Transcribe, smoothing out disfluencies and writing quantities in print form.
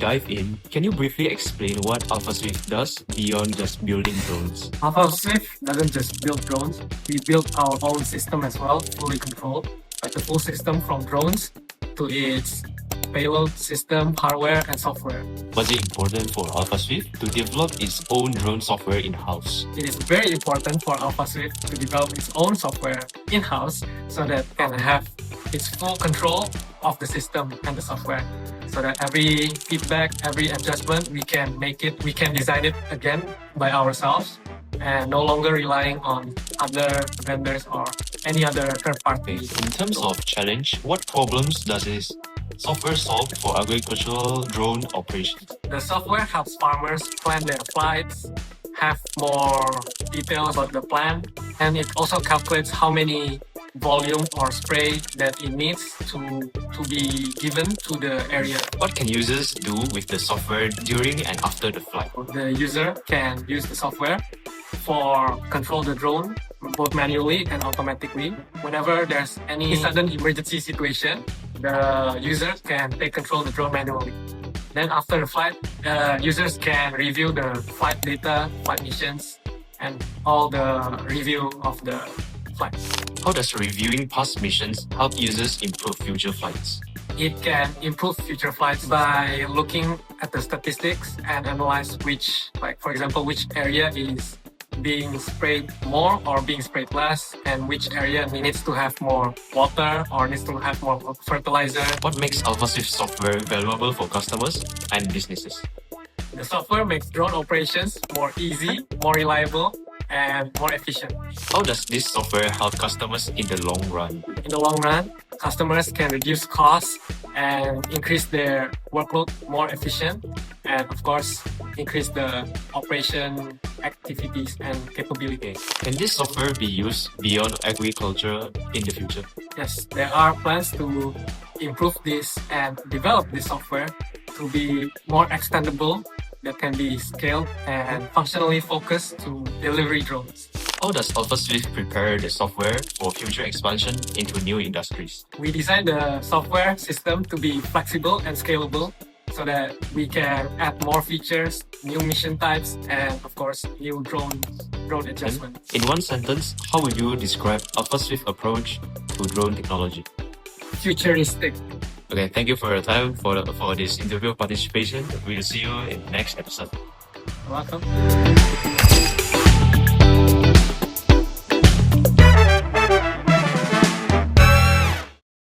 dive in, can you briefly explain what Alphaswift does beyond just building drones? Alphaswift doesn't just build drones, we build our own system as well, fully controlled, like the full system from drones to its payload system, hardware, and software. Was it important for Alphaswift to develop its own drone software in-house? It is very important for Alphaswift to develop its own software in-house so that it can have its full control of the system and the software. So that every feedback, every adjustment, we can design it again by ourselves and no longer relying on other vendors or any other third party. In terms of challenge, what problems does this software solve for agricultural drone operations? The software helps farmers plan their flights, have more details about the plan, and it also calculates how many volume or spray that it needs to be given to the area. What can users do with the software during and after the flight? The user can use the software for control the drone both manually and automatically. Whenever there's any sudden emergency situation, the user can take control of the drone manually. Then after the flight, users can review the flight data, flight missions, and all the review of the flight. How does reviewing past missions help users improve future flights? It can improve future flights by looking at the statistics and analyze for example, which area is being sprayed more or being sprayed less, and which area needs to have more water or needs to have more fertilizer. What makes Alphaswift software valuable for customers and businesses? The software makes drone operations more easy, more reliable, and more efficient. How does this software help customers in the long run? In the long run, customers can reduce costs and increase their workload more efficient, and of course, increase the operation activities and capability. Can this software be used beyond agriculture in the future? Yes, there are plans to improve this and develop this software to be more extendable, that can be scaled and functionally focused to delivery drones. How does Alphaswift prepare the software for future expansion into new industries? We designed the software system to be flexible and scalable so that we can add more features, new mission types, and of course, new drone adjustments. In one sentence, how would you describe Alphaswift's approach to drone technology? Futuristic. Okay, thank you for your time for this interview participation. We'll see you in the next episode. You're welcome.